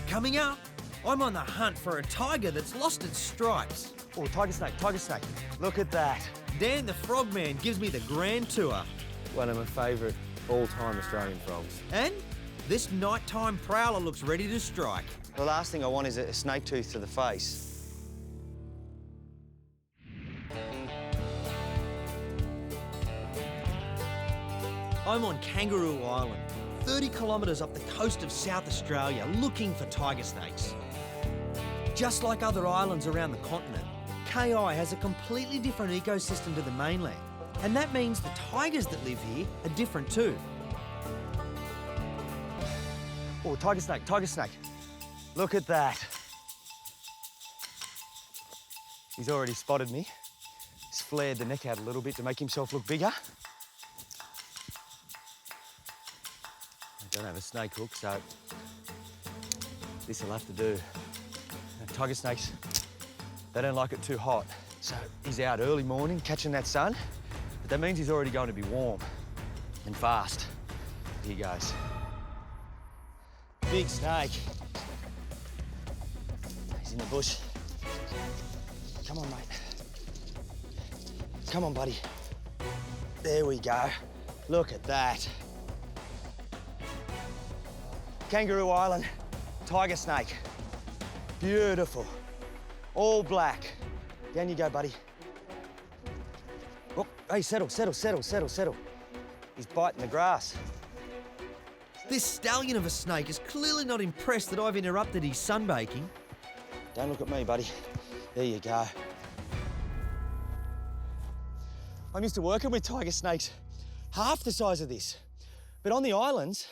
Coming up, I'm on the hunt for a tiger that's lost its stripes. Oh, tiger snake, tiger snake. Look at that. Dan the Frogman gives me the grand tour. One of my favourite all-time Australian frogs. And this nighttime prowler looks ready to strike. The last thing I want is a snake tooth to the face. I'm on Kangaroo Island, 30 kilometres up the coast of South Australia, looking for tiger snakes. Just like other islands around the continent, KI has a completely different ecosystem to the mainland, and that means the tigers that live here are different too. Oh, tiger snake, tiger snake. Look at that. He's already spotted me. He's flared the neck out a little bit to make himself look bigger. I don't have a snake hook, so this'll have to do. Now, tiger snakes, they don't like it too hot. So he's out early morning catching that sun, but that means he's already going to be warm and fast. Here he goes. Big snake. He's in the bush. Come on, mate. Come on, buddy. There we go. Look at that. Kangaroo Island, tiger snake. Beautiful. All black. Down you go, buddy. Oh, hey, settle, settle, settle, settle, settle. He's biting the grass. This stallion of a snake is clearly not impressed that I've interrupted his sunbaking. Don't look at me, buddy. There you go. I'm used to working with tiger snakes half the size of this. But on the islands,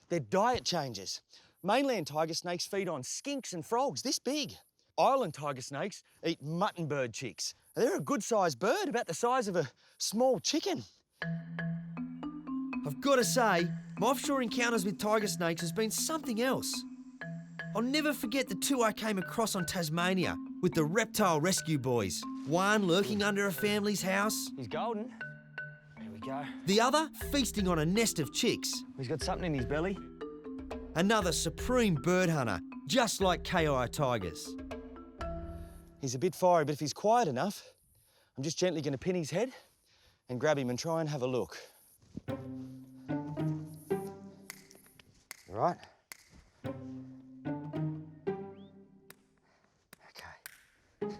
their diet changes. Mainland tiger snakes feed on skinks and frogs this big. Island tiger snakes eat mutton bird chicks. They're a good-sized bird, about the size of a small chicken. I've got to say, my offshore encounters with tiger snakes has been something else. I'll never forget the two I came across on Tasmania with the reptile rescue boys. One lurking under a family's house. He's golden. There we go. The other feasting on a nest of chicks. He's got something in his belly. Another supreme bird hunter, just like KI tigers. He's a bit fiery, but if he's quiet enough, I'm just gently going to pin his head and grab him and try and have a look. All right? Okay.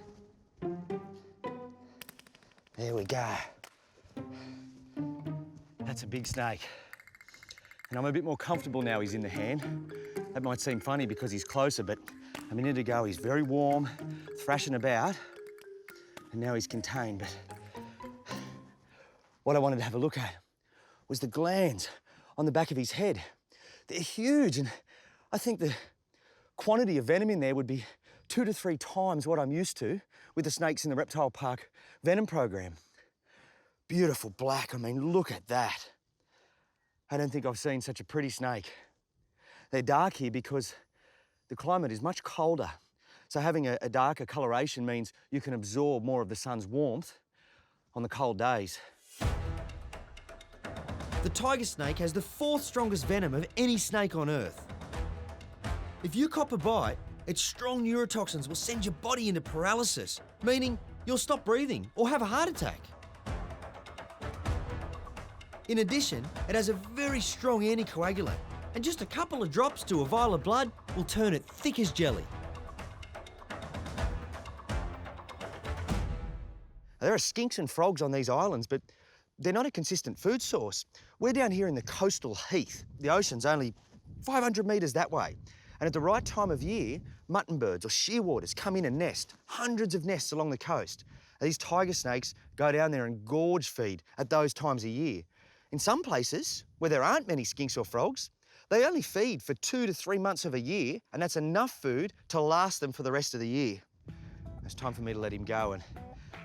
There we go. That's a big snake. And I'm a bit more comfortable now he's in the hand. That might seem funny because he's closer, but a minute ago he's very warm, thrashing about, and now he's contained. But what I wanted to have a look at was the glands on the back of his head. They're huge, and I think the quantity of venom in there would be 2 to 3 times what I'm used to with the snakes in the Reptile Park venom program. Beautiful black, I mean, look at that. I don't think I've seen such a pretty snake. They're dark here because the climate is much colder. So having a darker coloration means you can absorb more of the sun's warmth on the cold days. The tiger snake has the 4th strongest venom of any snake on Earth. If you cop a bite, its strong neurotoxins will send your body into paralysis, meaning you'll stop breathing or have a heart attack. In addition, it has a very strong anticoagulant, and just a couple of drops to a vial of blood will turn it thick as jelly. There are skinks and frogs on these islands, but they're not a consistent food source. We're down here in the coastal heath. The ocean's only 500 metres that way. And at the right time of year, mutton birds or shearwaters come in and nest, hundreds of nests along the coast. These tiger snakes go down there and gorge feed at those times of year. In some places, where there aren't many skinks or frogs, they only feed for 2 to 3 months of a year, and that's enough food to last them for the rest of the year. It's time for me to let him go, and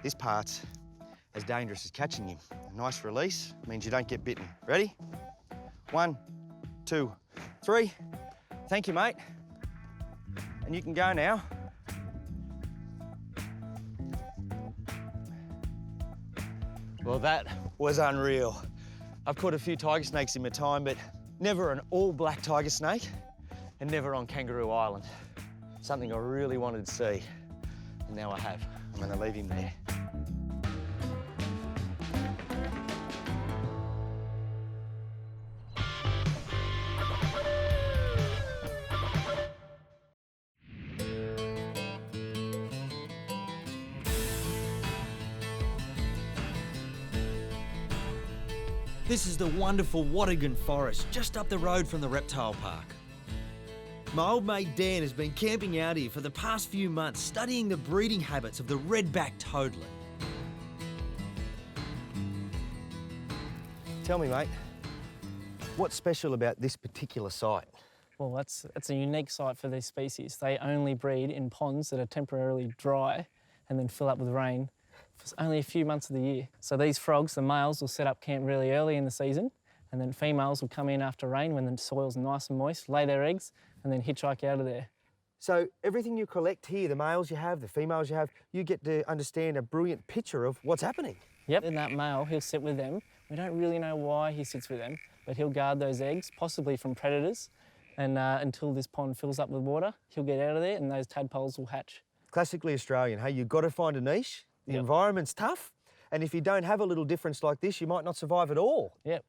this part's as dangerous as catching him. A nice release means you don't get bitten. Ready? 1, 2, 3. Thank you, mate. And you can go now. Well, that was unreal. I've caught a few tiger snakes in my time, but never an all-black tiger snake. and never on Kangaroo Island. Something I really wanted to see, and now I have. I'm going to leave him there. This is the wonderful Watergan Forest, just up the road from the reptile park. My old mate Dan has been camping out here for the past few months, studying the breeding habits of the Redback toadlet. Tell me, mate, what's special about this particular site? Well, that's a unique site for these species. They only breed in ponds that are temporarily dry and then fill up with rain for only a few months of the year. So these frogs, the males, will set up camp really early in the season, and then females will come in after rain when the soil's nice and moist, lay their eggs, and then hitchhike out of there. So everything you collect here, the males you have, the females you have, you get to understand a brilliant picture of what's happening. Yep, and that male, he'll sit with them. We don't really know why he sits with them, but he'll guard those eggs, possibly from predators, and until this pond fills up with water, he'll get out of there and those tadpoles will hatch. Classically Australian, hey, you've got to find a niche. The environment's tough, and if you don't have a little difference like this, you might not survive at all. Yep.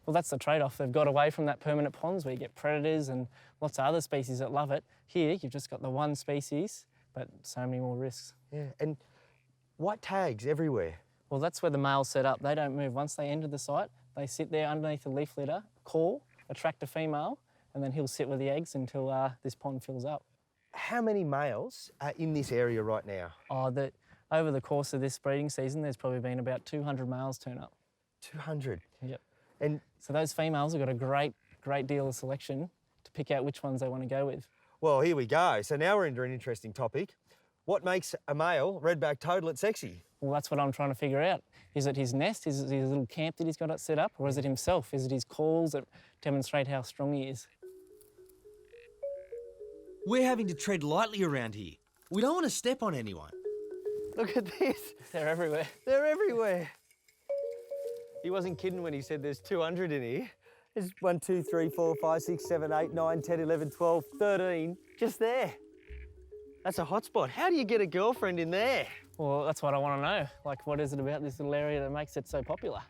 Well, that's the trade-off. They've got away from that permanent ponds where you get predators and lots of other species that love it. Here, you've just got the one species, but so many more risks. Yeah, and white tags everywhere. Well, that's where the males set up. They don't move. Once they enter the site, they sit there underneath the leaf litter, call, attract a female, and then he'll sit with the eggs until this pond fills up. How many males are in this area right now? Over the course of this breeding season, there's probably been about 200 males turn up. 200? Yep. And so those females have got a great deal of selection to pick out which ones they want to go with. well, here we go. So now we're into an interesting topic. What makes a male redback toadlet sexy? Well, that's what I'm trying to figure out. Is it his nest? Is it his little camp that he's got it set up? Or is it himself? Is it his calls that demonstrate how strong he is? We're having to tread lightly around here. We don't want to step on anyone. Look at this. They're everywhere. They're everywhere. He wasn't kidding when he said there's 200 in here. There's 1, 2, 3, 4, 5, 6, 7, 8, 9, 10, 11, 12, 13, just there. That's a hot spot. How do you get a girlfriend in there? Well, that's what I want to know. Like, what is it about this little area that makes it so popular?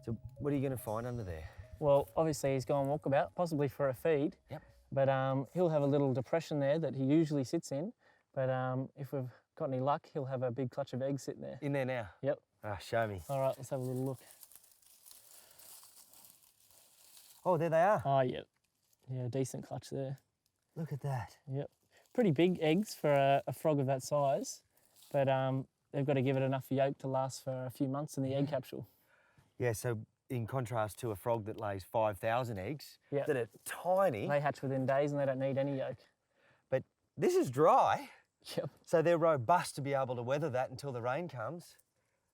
So what are you going to find under there? Well, obviously he's gone walkabout, possibly for a feed. Yep. But he'll have a little depression there that he usually sits in. But if we've got any luck, he'll have a big clutch of eggs sitting there. In there now? Yep. Ah, show me. All right, let's have a little look. Oh, there they are. Oh, yep. Yeah, decent clutch there. Look at that. Yep. Pretty big eggs for a frog of that size, but they've got to give it enough yolk to last for a few months in the egg capsule. Yeah, so in contrast to a frog that lays 5,000 eggs, Yep. that are tiny, They hatch within days and they don't need any yolk. but this is dry, Yep. so they're robust to be able to weather that until the rain comes.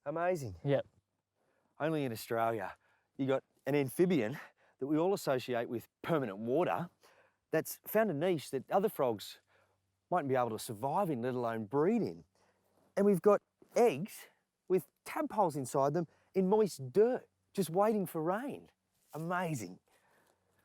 Amazing. Yep. Only in Australia, you got an amphibian that we all associate with permanent water that's found a niche that other frogs mightn't be able to survive in, let alone breed in. And we've got eggs with tadpoles inside them in moist dirt, just waiting for rain. Amazing.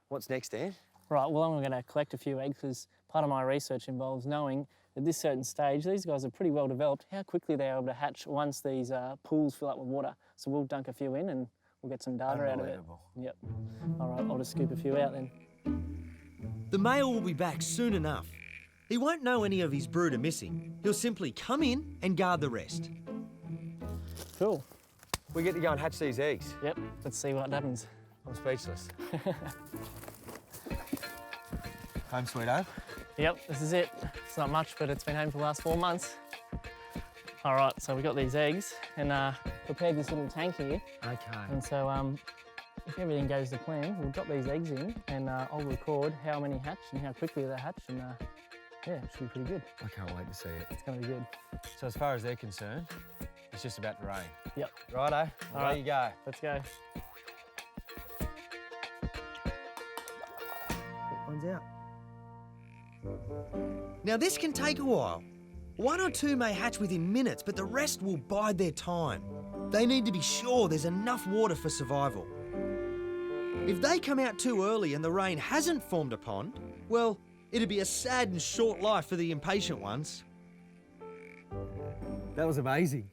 What's next, Dan? Right, well, I'm going to collect a few eggs because part of my research involves knowing at this certain stage, these guys are pretty well developed, how quickly they're able to hatch once these pools fill up with water. So we'll dunk a few in and we'll get some data out of it. Yep. All right, I'll just scoop a few out then. The male will be back soon enough. He won't know any of his brood are missing. He'll simply come in and guard the rest. Cool. We get to go and hatch these eggs. Yep, let's see what happens. I'm speechless. Home sweet home. Yep, this is it. It's not much, but it's been home for the last 4 months. All right, so we got these eggs and prepared this little tank here. Okay. And so if everything goes to plan, we'll drop these eggs in and I'll record how many hatch and how quickly they hatch and yeah, it should be pretty good. I can't wait to see it. It's gonna be good. So as far as they're concerned, it's just about to rain. Yep, Righto, away right. you go. let's go. One's out. Now this can take a while. 1 or 2 may hatch within minutes, but the rest will bide their time. They need to be sure there's enough water for survival. If they come out too early and the rain hasn't formed a pond, well, it'd be a sad and short life for the impatient ones. That was amazing.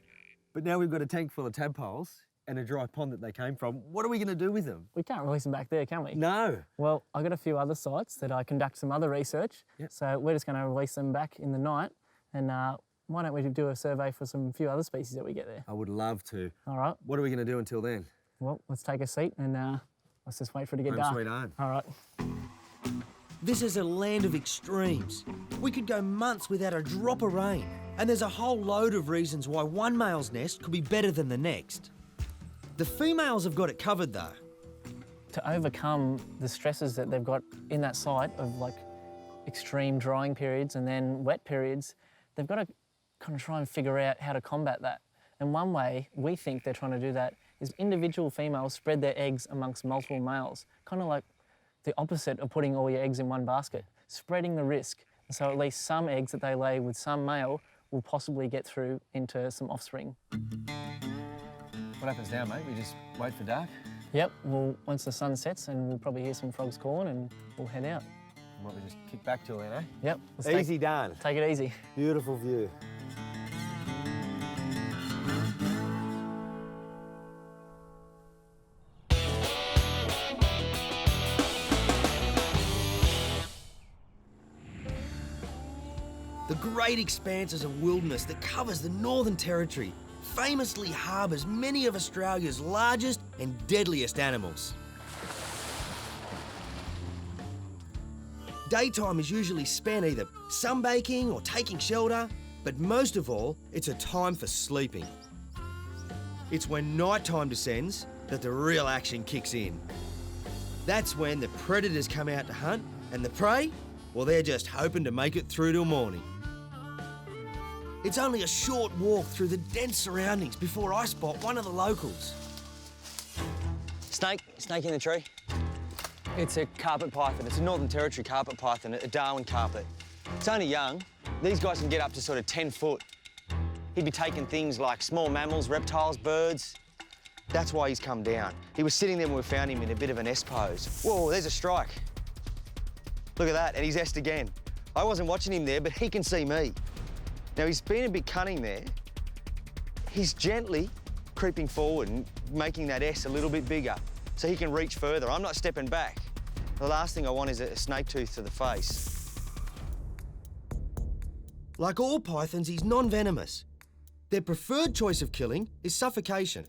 But now we've got a tank full of tadpoles and a dry pond that they came from. What are we going to do with them? We can't release them back there, can we? No. Well, I've got a few other sites that I conduct some other research. Yep. So we're just going to release them back in the night. And why don't we do a survey for some few other species that we get there? I would love to. All right. What are we going to do until then? Well, let's take a seat and let's just wait for it to get Home dark. sweet home. All right. This is a land of extremes. We could go months without a drop of rain, and there's a whole load of reasons why one male's nest could be better than the next. The females have got it covered though. To overcome the stresses that they've got in that site of like extreme drying periods and then wet periods, they've got to kind of try and figure out how to combat that. And one way we think they're trying to do that is individual females spread their eggs amongst multiple males, kind of like the opposite of putting all your eggs in one basket, spreading the risk. And so at least some eggs that they lay with some male will possibly get through into some offspring. What happens now, mate? We just wait for dark? Yep, well, once the sun sets, and we'll probably hear some frogs calling and we'll head out. Might we just kick back till then, eh? Yep. let's Easy done. Take it easy. Beautiful view. The great expanses of wilderness that covers the Northern Territory famously harbours many of Australia's largest and deadliest animals. Daytime is usually spent either sunbaking or taking shelter, but most of all, it's a time for sleeping. It's when nighttime descends that the real action kicks in. That's when the predators come out to hunt, and the prey, well, they're just hoping to make it through till morning. It's only a short walk through the dense surroundings before I spot one of the locals. Snake in the tree. It's a carpet python. It's a Northern Territory carpet python, a Darwin carpet. It's only young. These guys can get up to sort of 10 foot. He'd be taking things like small mammals, reptiles, birds. That's why he's come down. He was sitting there when we found him in a bit of an S pose. Whoa, there's a strike. Look at that, and he's S'd again. I wasn't watching him there, but he can see me. Now, he's been a bit cunning there. He's gently creeping forward and making that S a little bit bigger so he can reach further. I'm not stepping back. The last thing I want is a snake tooth to the face. Like all pythons, he's non-venomous. Their preferred choice of killing is suffocation.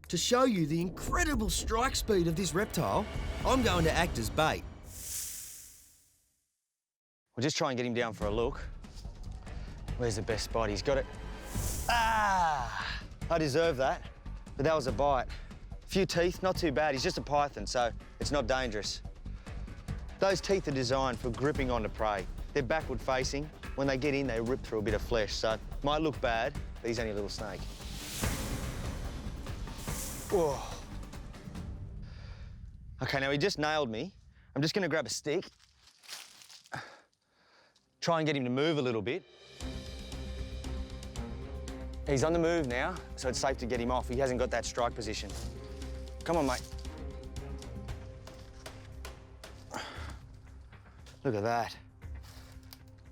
To show you the incredible strike speed of this reptile, I'm going to act as bait. We'll just try and get him down for a look. Where's the best spot? He's got it. Ah! I deserve that, but that was a bite. Few teeth, not too bad. He's just a python, so it's not dangerous. Those teeth are designed for gripping onto prey. They're backward facing. When they get in, they rip through a bit of flesh, so it might look bad, but he's only a little snake. Whoa. Okay, now he just nailed me. I'm just gonna grab a stick, try and get him to move a little bit. He's on the move now, so it's safe to get him off. He hasn't got that strike position. Come on, mate. Look at that.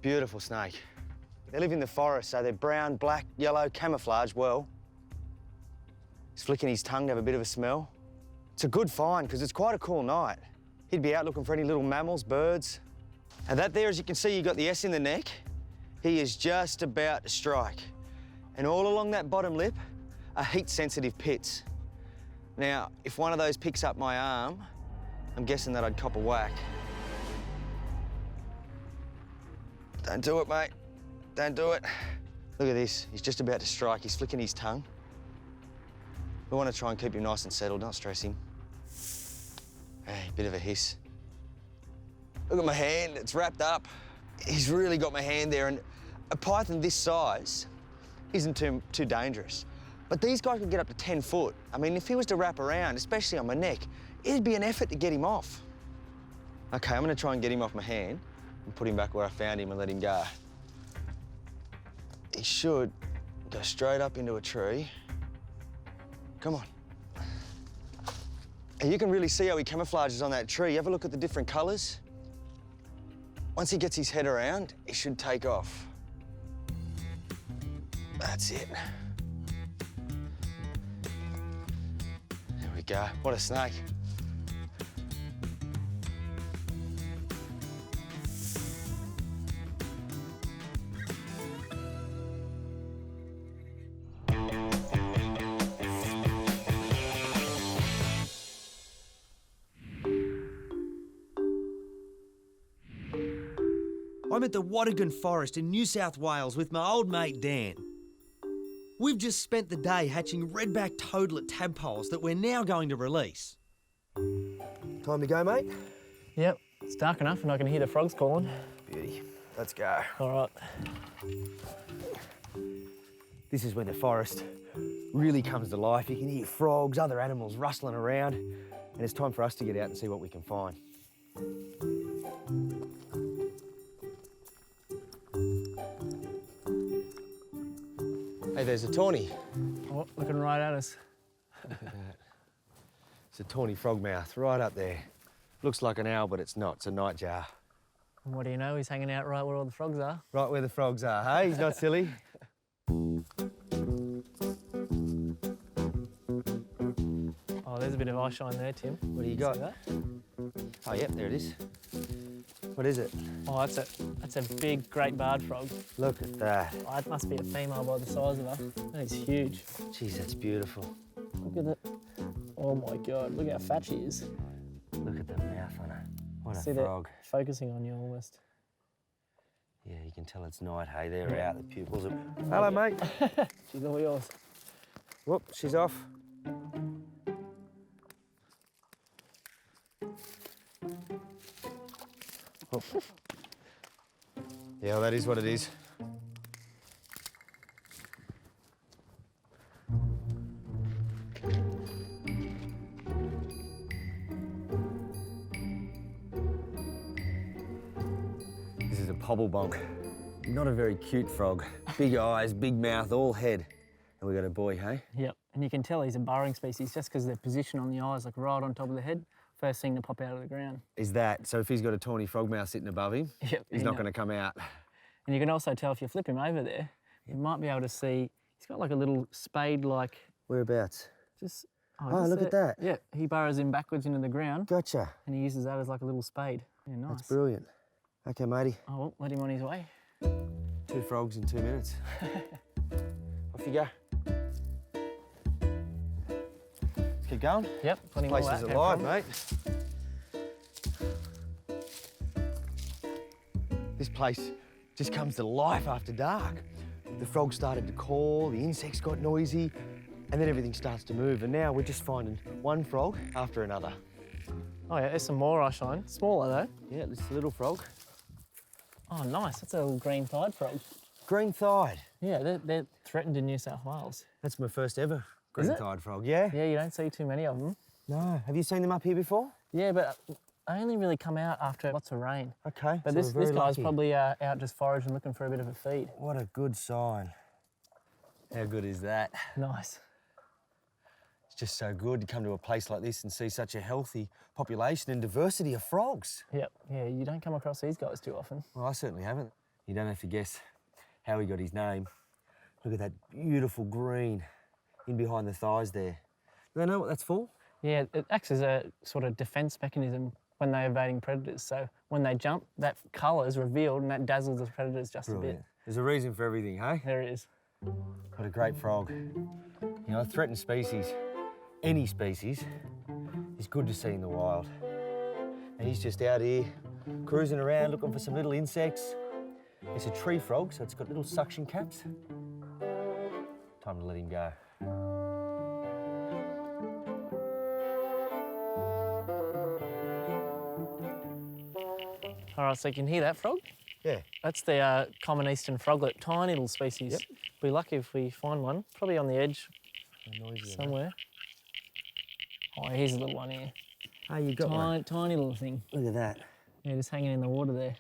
Beautiful snake. They live in the forest, so they're brown, black, yellow, camouflage well. He's flicking his tongue to have a bit of a smell. It's a good find, because it's quite a cool night. He'd be out looking for any little mammals, birds. And that there, as you can see, you've got the S in the neck. He is just about to strike. And all along that bottom lip are heat-sensitive pits. Now, if one of those picks up my arm, I'm guessing that I'd cop a whack. Don't do it, mate. Don't do it. Look at this. He's just about to strike. He's flicking his tongue. We want to try and keep him nice and settled, not stress him. Hey, bit of a hiss. Look at my hand. It's wrapped up. He's really got my hand there, and a python this size isn't too dangerous. But these guys can get up to 10 foot. I mean, if he was to wrap around, especially on my neck, it'd be an effort to get him off. Okay, I'm gonna try and get him off my hand and put him back where I found him and let him go. He should go straight up into a tree. Come on. And you can really see how he camouflages on that tree. Have a look at the different colours. Once he gets his head around, he should take off. That's it. There we go. What a snake. I'm at the Watergan Forest in New South Wales with my old mate Dan. We've just spent the day hatching redback toadlet tadpoles that we're now going to release. Time to go, mate? Yep, it's dark enough and I can hear the frogs calling. Beauty. Let's go. All right. This is when the forest really comes to life. You can hear frogs, other animals rustling around, and it's time for us to get out and see what we can find. Hey, there's a tawny. Oh, looking right at us. Look at that. It's a tawny frogmouth right up there. Looks like an owl, but it's not. It's a nightjar. And what do you know? He's hanging out right where all the frogs are. Right where the frogs are, hey? He's not silly. Oh, there's a bit of eye shine there, Tim. What do you See got? that? Oh, yep, there it is. What is it? Oh, that's a big great barred frog. Look at that. Oh, it must be a female by the size of her. That is huge. Jeez, that's beautiful. Look at it. Oh my God, look how fat she is. Look at the mouth on her. What a See frog. that focusing on you almost. Yeah, you can tell it's night, hey? They're out, the pupils are... Hello, mate. She's all yours. Whoop, she's off. Oh. Yeah, well, that is what it is. This is a pobblebonk. Not a very cute frog. Big eyes, big mouth, all head. And we got a boy, hey? Yep, and you can tell he's a burrowing species just because their position on the eyes, like right on top of the head, first thing to pop out of the ground. Is that, so if he's got a tawny frogmouth sitting above him, Yep, he's not going to come out. And you can also tell if you flip him over there, you might be able to see, he's got like a little spade-like, Whereabouts? just... Oh, just look at there. that. Yeah, he burrows in backwards into the ground Gotcha. and he uses that as like a little spade. Yeah, nice. That's brilliant. Okay, matey. Oh, well, let him on his way. 2 frogs in 2 minutes. Off you go. Let's keep going. Yep, plenty more. Place is of that, alive, no problem. mate. This place just comes to life after dark. The frogs started to call, the insects got noisy, and then everything starts to move. And now we're just finding one frog after another. Oh yeah, there's some more eye shine. Smaller though. Yeah, this little frog. Oh nice, that's a little green-thighed frog. Green-thighed. Yeah, they're threatened in New South Wales. That's my first ever Is it? green-thighed frog. Yeah? Yeah, you don't see too many of them. No. Have you seen them up here before? Yeah, but they only really come out after lots of rain. Okay. But so this we're very guy's lucky. probably out just foraging, looking for a bit of a feed. What a good sign. How good is that? Nice. It's just so good to come to a place like this and see such a healthy population and diversity of frogs. Yep, yeah, you don't come across these guys too often. Well, I certainly haven't. You don't have to guess how he got his name. Look at that beautiful green in behind the thighs there. Do they know what that's for? Yeah, it acts as a sort of defence mechanism when they're evading predators. So when they jump, that colour is revealed and that dazzles the predators just a Brilliant. bit. There's a reason for everything, hey? There it is. What a great frog. You know, a threatened species, any species, is good to see in the wild. And he's just out here cruising around looking for some little insects. It's a tree frog, so it's got little suction caps. Time to let him go. All right, so you can hear that frog? Yeah. That's the common eastern froglet, tiny little species. Yep. Be lucky if we find one, probably on the edge Noisy somewhere. Oh, here's a little one here. Oh, you got one. Tiny little thing. Look at that. Yeah, just hanging in the water there.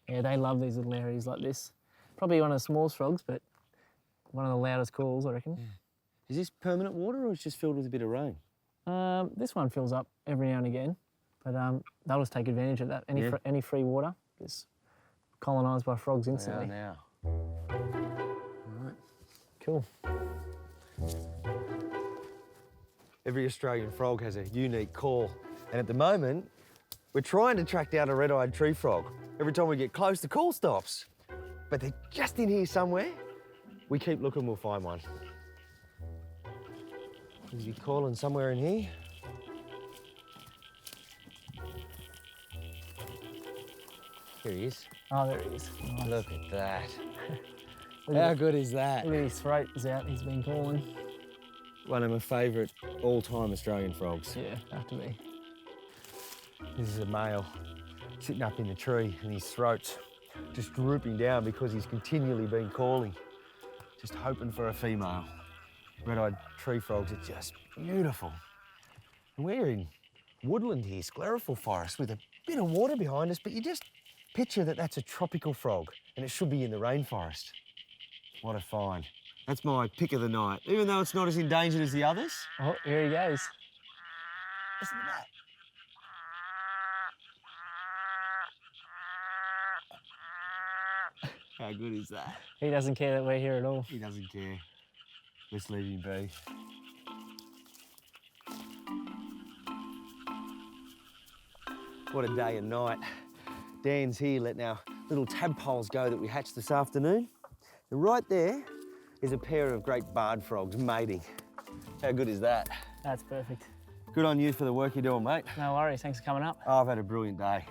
Yeah, they love these little areas like this. Probably one of the smallest frogs, but one of the loudest calls, I reckon. Is this permanent water or it's just filled with a bit of rain? This one fills up every now and again, but they'll just take advantage of that. Any free water. Just colonised by frogs They are instantly. now. Cool. Every Australian frog has a unique call, and at the moment, we're trying to track down a red-eyed tree frog. Every time we get close, the call stops. But they're just in here somewhere. We keep looking, we'll find one. Is he calling somewhere in here? Here he is. Oh, there he is. Nice. Look at that. Look How at good is that? Look at his throat is out, he's been calling. One of my favourite all-time Australian frogs. Yeah, have to be. This is a male sitting up in the tree and his throat's just drooping down because he's continually been calling, just hoping for a female. Red-eyed tree frogs are just beautiful. And we're in woodland here, sclerophyll forest, with a bit of water behind us, but you just picture that that's a tropical frog and it should be in the rainforest. What a find. That's my pick of the night, even though it's not as endangered as the others. Oh, here he goes. Listen to that. How good is that? He doesn't care that we're here at all. He doesn't care. Let's leave him be. What a day and night. Dan's here letting our little tadpoles go that we hatched this afternoon. And right there is a pair of great barred frogs mating. How good is that? That's perfect. Good on you for the work you're doing, mate. No worries, thanks for coming up. Oh, I've had a brilliant day.